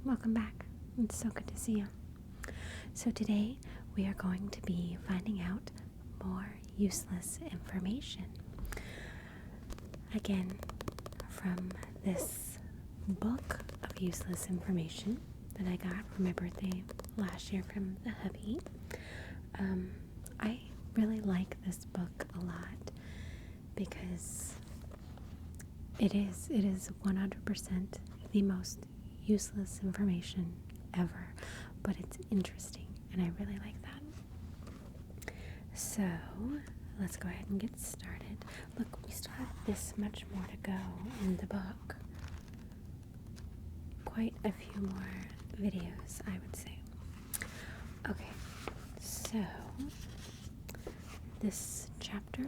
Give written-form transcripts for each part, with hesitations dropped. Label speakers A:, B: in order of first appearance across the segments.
A: welcome back. It's so good to see you. So today we are going to be finding out more useless information. Again, from this book of useless information that I got for my birthday last year from the hubby. I really like this book a lot because it is 100% the most useless information ever, but it's interesting and I really like that. So let's go ahead and get started. Look, we still have this much more to go in the book. Quite a few more videos, I would say. Okay, so this chapter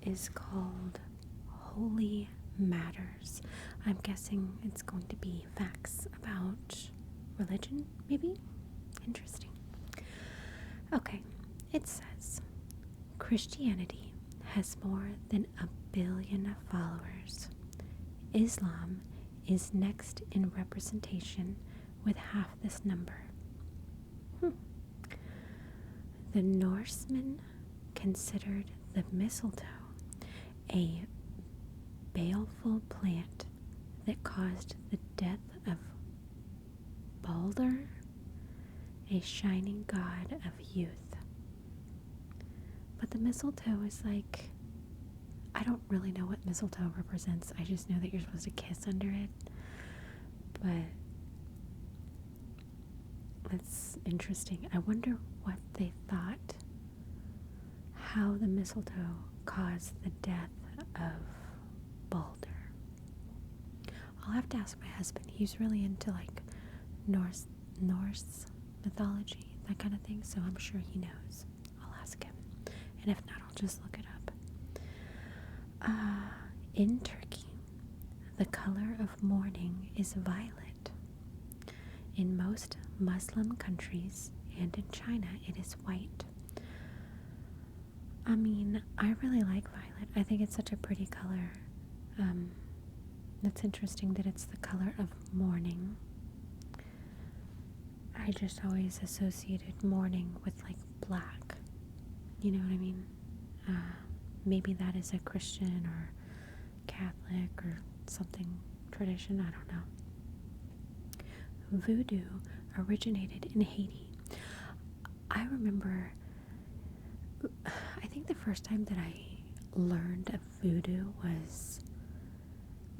A: is called Holy Matters. I'm guessing it's going to be facts about religion, maybe? Interesting. Okay, it says Christianity has more than 1 billion followers. Islam is next in representation with half this number. The Norsemen considered the mistletoe a baleful plant that caused the death of Balder, a shining god of youth. But the mistletoe is like, I don't really know what mistletoe represents. I just know that you're supposed to kiss under it. But that's interesting. I wonder what they thought, how the mistletoe caused the death of Balder. I'll have to ask my husband. He's really into like Norse mythology, that kind of thing, so I'm sure he knows. I'll ask him. And if not, I'll just look it up. In Turkey, the color of mourning is violet. In most Muslim countries and in China, it is white. I mean, I really like violet. I think it's such a pretty color. It's interesting that it's the color of mourning. I just always associated mourning with like black. You know what I mean? Maybe that is a Christian or Catholic or something tradition. I don't know. Voodoo originated in Haiti. I remember, I think the first time that I learned of voodoo was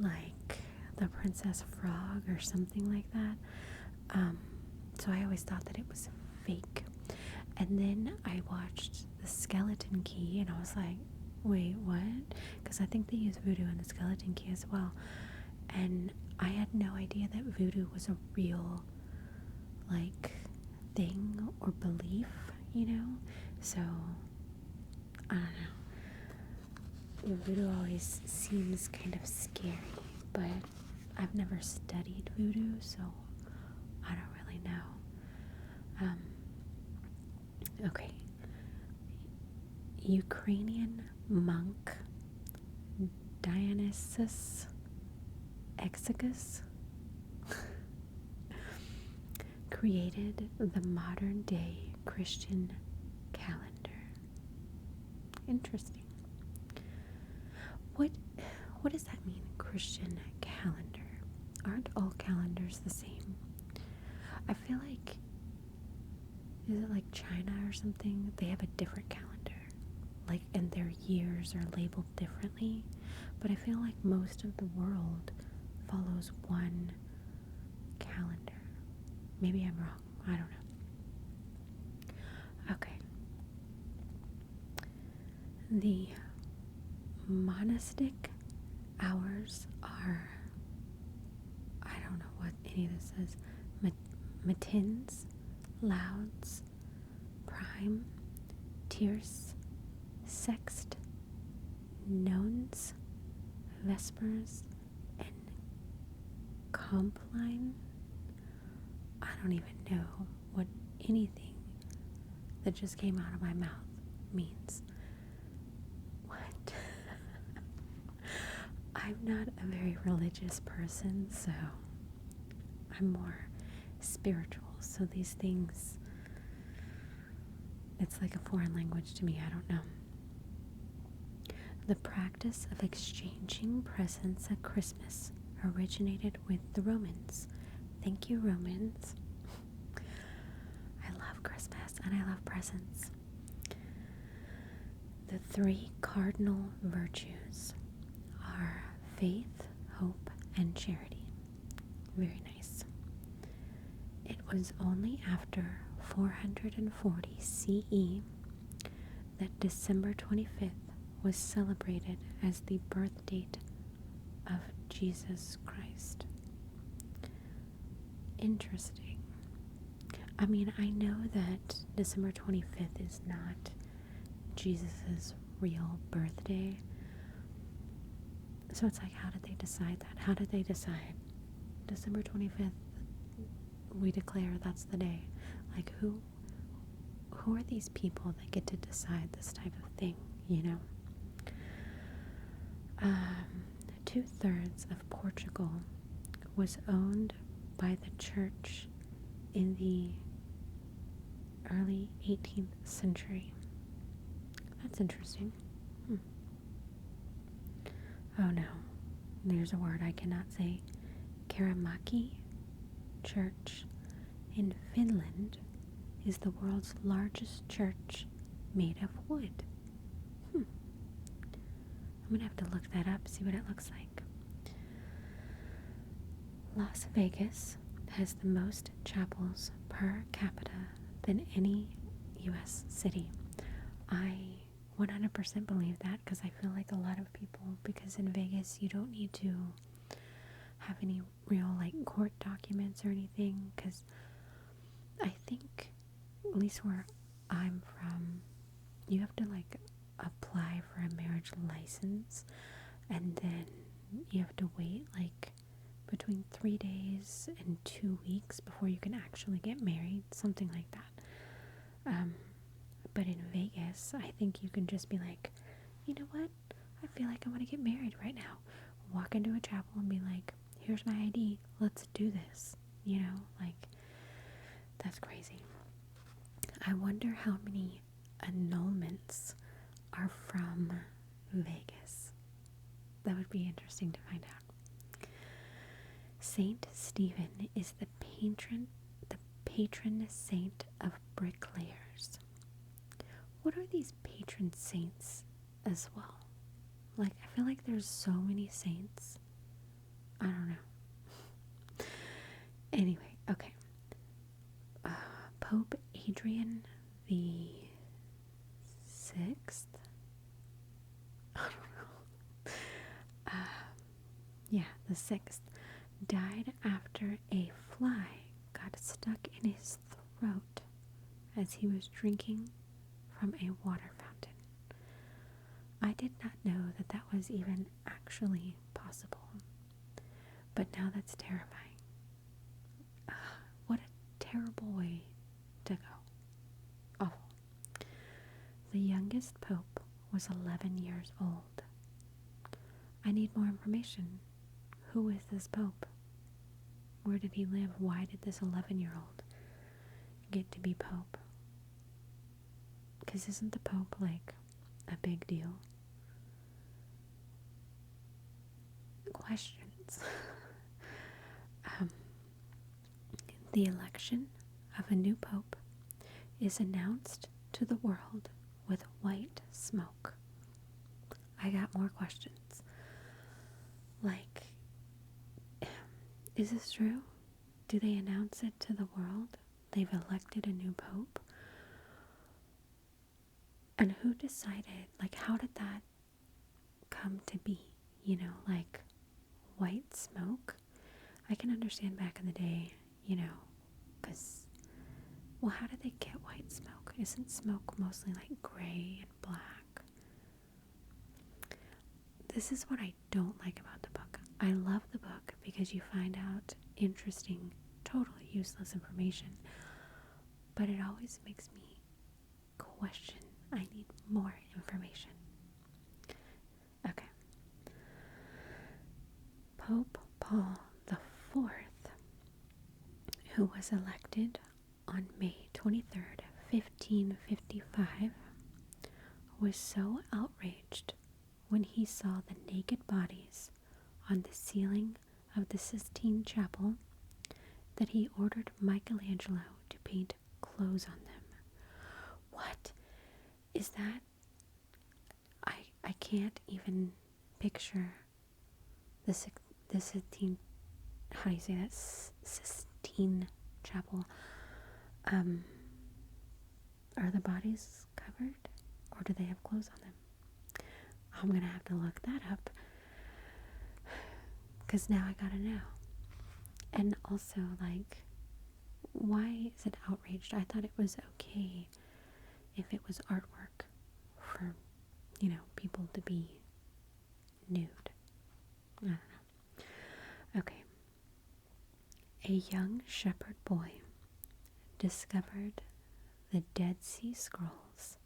A: like the Princess Frog or something like that. So I always thought that it was fake. And then I watched The Skeleton Key and I was like, wait, what? Because I think they use voodoo in The Skeleton Key as well. And I had no idea that voodoo was a real, like, thing or belief, you know? So, I don't know. Voodoo always seems kind of scary, but I've never studied voodoo, so I don't really know. Okay. Ukrainian monk Dionysius Exiguus created the modern day Christian calendar. Interesting. What does that mean, Christian calendar? Aren't all calendars the same? I feel like, is it like China or something? They have a different calendar. Like, and their years are labeled differently. But I feel like most of the world follows one calendar. Maybe I'm wrong. I don't know. Okay. The monastic hours are, I don't know what any of this says, matins, lauds, prime, tierce, sext, nones, vespers, and compline. I don't even know what anything that just came out of my mouth means. What? I'm not a very religious person, so I'm more spiritual. So these things, it's like a foreign language to me. I don't know. The practice of exchanging presents at Christmas originated with the Romans. Thank you, Romans. I love Christmas and I love presents. The three cardinal virtues are faith, hope, and charity. Very nice. It was only after 440 CE that December 25th was celebrated as the birth date of Jesus Christ. Interesting. I mean, I know that December 25th is not Jesus's real birthday. So it's like, how did they decide that? How did they decide December 25th, we declare that's the day? Like, who are these people that get to decide this type of thing, you know? 2/3 of Portugal was owned by the church in the early 18th century. That's interesting. Oh no, there's a word I cannot say. Karamäki Church in Finland is the world's largest church made of wood. I'm gonna have to look that up, see what it looks like. Las Vegas has the most chapels per capita than any U.S. city. I 100% believe that, because I feel like a lot of people, because in Vegas you don't need to have any real like court documents or anything, because I think, at least where I'm from, you have to like apply for a marriage license, and then you have to wait like between 3 days and 2 weeks before you can actually get married, something like that. But in Vegas, I think you can just be like, you know what, I feel like I want to get married right now. Walk into a chapel and be like, here's my ID, let's do this. You know, like, that's crazy. I wonder how many annulments are from Vegas. That would be interesting to find out. Saint Stephen is the patron saint of bricklayers. What are these patron saints as well? Like, I feel like there's so many saints. I don't know. Anyway, okay. Pope Adrian the 6th? I don't know. Yeah, the 6th died after a fly got stuck in his throat as he was drinking from a water fountain. I did not know that that was even actually possible, but now that's terrifying. What a terrible way to go. Awful. The youngest pope was 11 years old. I need more information. Who is this pope? Where did he live? Why did this 11-year-old get to be pope? Because isn't the pope like a big deal? Questions. The election of a new pope is announced to the world with white smoke. I got more questions. Like, is this true? Do they announce it to the world? They've elected a new pope? And who decided? Like, how did that come to be? You know, like, white smoke? I can understand back in the day, you know, because, well, how did they get white smoke? Isn't smoke mostly like gray and black? This is what I don't like about the book. I love the book because you find out interesting, totally useless information, but it always makes me question. I need more information. Okay. Pope Paul IV, who was elected on May 23rd, 1555, was so outraged when he saw the naked bodies on the ceiling of the Sistine Chapel that he ordered Michelangelo to paint clothes on them. What is that? I can't even picture the Sistine, how do you say that? Sistine Chapel. Are the bodies covered, or do they have clothes on them? I'm gonna have to look that up, because now I gotta know. And also, like, why is it outraged? I thought it was okay if it was artwork for, people to be nude. I don't know. Okay. A young shepherd boy discovered the Dead Sea Scrolls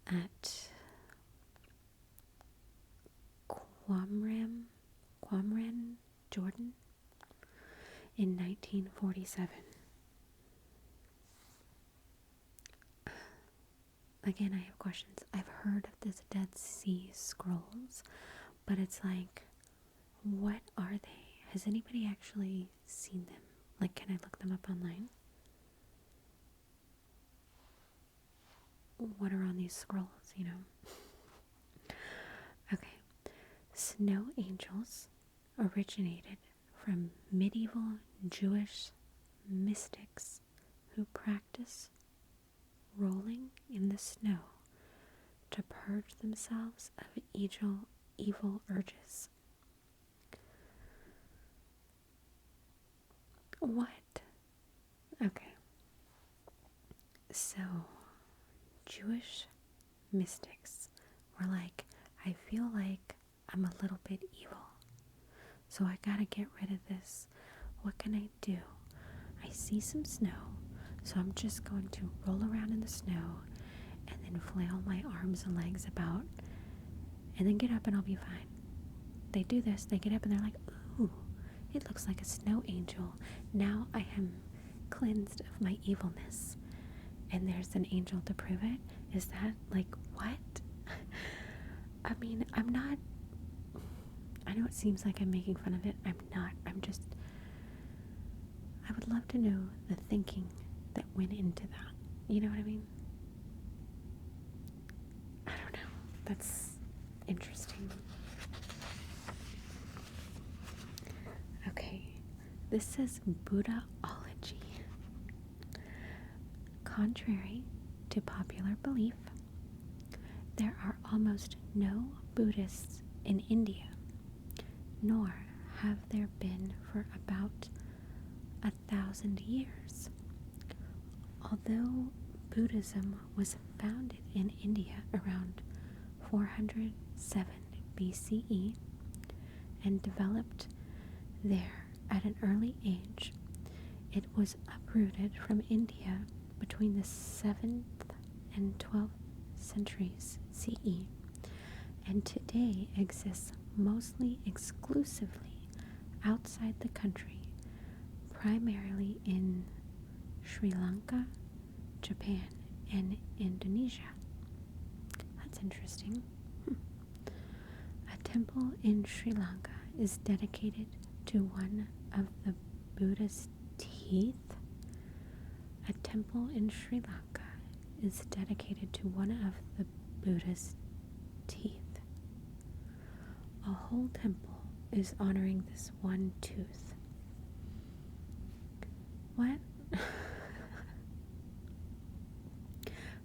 A: at Qumran, Jordan, in 1947. Again, I have questions. I've heard of this Dead Sea Scrolls, but it's like, what are they? Has anybody actually seen them? Like, can I look them up online? What are on these scrolls, Okay. Snow angels originated from medieval Jewish mystics who practice rolling in the snow to purge themselves of evil urges. What? Okay. So, Jewish mystics were like, I feel like I'm a little bit evil, so I gotta get rid of this. What can I do? I see some snow, so I'm just going to roll around in the snow and then flail my arms and legs about and then get up and I'll be fine. They do this, they get up and they're like, ooh, it looks like a snow angel. Now I am cleansed of my evilness. And there's an angel to prove it. Is that like what? I mean, I know it seems like I'm making fun of it. I'm not. I would love to know the thinking that went into that. You know what I mean? I don't know. That's interesting. Okay. This says Buddhaology. Contrary to popular belief, there are almost no Buddhists in India, nor have there been for about 1,000 years. Although Buddhism was founded in India around 407 BCE and developed there at an early age, it was uprooted from India between the 7th and 12th centuries CE, and today exists mostly exclusively outside the country, primarily in Sri Lanka, Japan, and Indonesia. That's interesting. A temple in Sri Lanka is dedicated to one of the Buddha's teeth. A temple in Sri Lanka is dedicated to one of the Buddha's teeth. A whole temple is honoring this one tooth. What?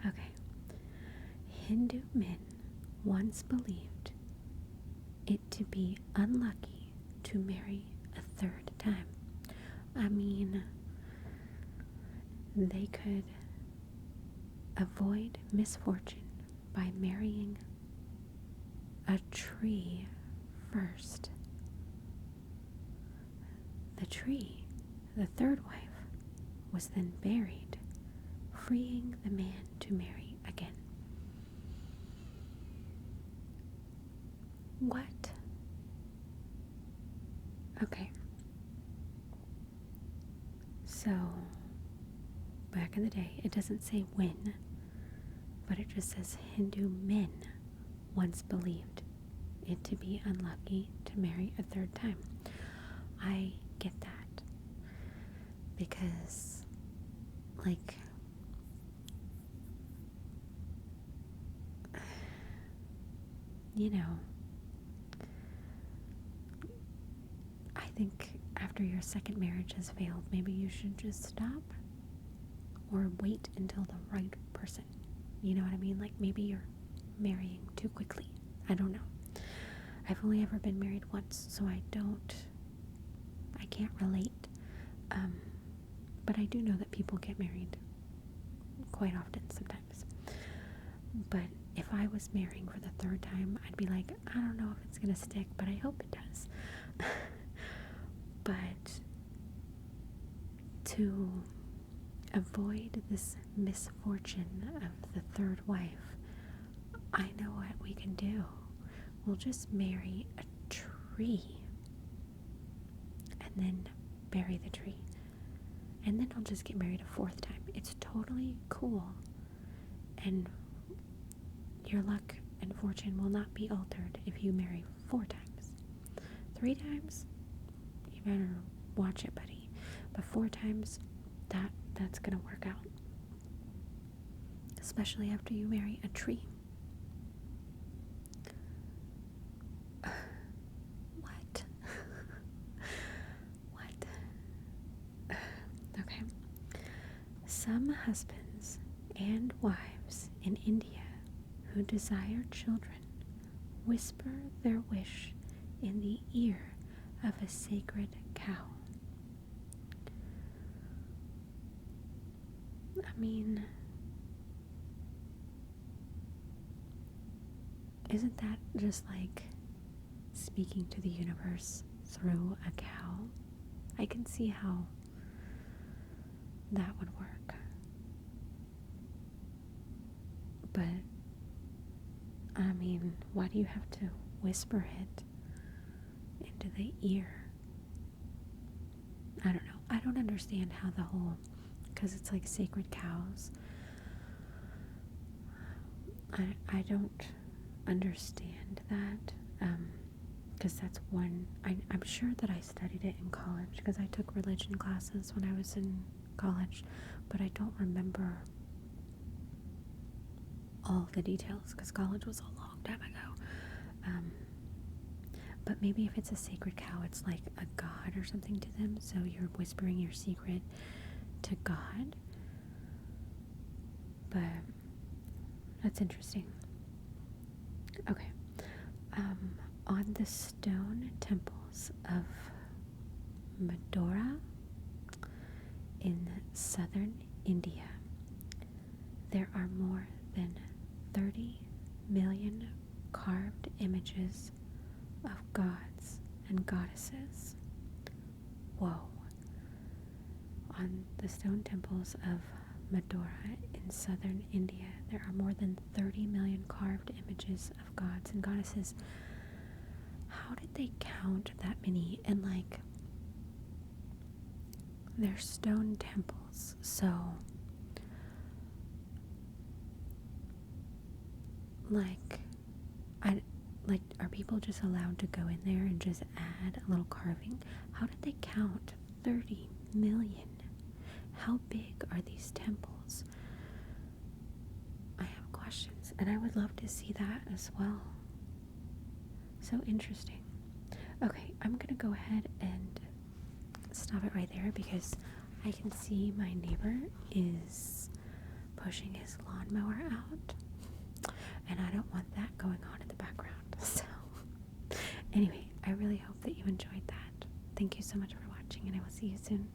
A: Okay. Hindu men once believed it to be unlucky to marry a third time. I mean, they could avoid misfortune by marrying a tree first. The tree, the third wife, was then buried, freeing the man to marry again. What? Okay. So, back in the day, it doesn't say when, but it just says Hindu men once believed it to be unlucky to marry a third time. I get that because, like, you know, I think after your second marriage has failed, maybe you should just stop or wait until the right person. You know what I mean? Like, maybe you're marrying too quickly. I don't know. I've only ever been married once, so I can't relate. But I do know that people get married quite often sometimes. But if I was marrying for the third time, I'd be like, I don't know if it's gonna stick, but I hope it does. But to avoid this misfortune of the third wife, I know what we can do. We'll just marry a tree and then bury the tree. And then I'll just get married a fourth time. It's totally cool. And your luck and fortune will not be altered if you marry 4 times. 3 times, you better watch it, buddy. But 4 times, that's gonna work out. Especially after you marry a tree. What? What? Okay. Some husbands and wives in India who desire children whisper their wish in the ear of a sacred cow. I mean, isn't that just like speaking to the universe through a cow? I can see how that would work. But, I mean, why do you have to whisper it into the ear? I don't know. I don't understand how the whole, because it's like sacred cows. I don't understand that. Because that's one, I'm sure that I studied it in college because I took religion classes when I was in college, but I don't remember all the details because college was a long time ago. But maybe if it's a sacred cow, it's like a god or something to them, so you're whispering your secret to God. But that's interesting. Okay. On the stone temples of Madura in southern India, there are more than 30 million carved images of gods and goddesses. Whoa. On the stone temples of Madura in southern India, there are more than 30 million carved images of gods and goddesses. How did they count that many? And like, they're stone temples, so are people just allowed to go in there and just add a little carving? How did they count 30 million? How big are these temples? I have questions, and I would love to see that as well. So interesting. Okay, I'm gonna go ahead and stop it right there because I can see my neighbor is pushing his lawnmower out, and I don't want that going on in the background. So anyway, I really hope that you enjoyed that. Thank you so much for watching, and I will see you soon.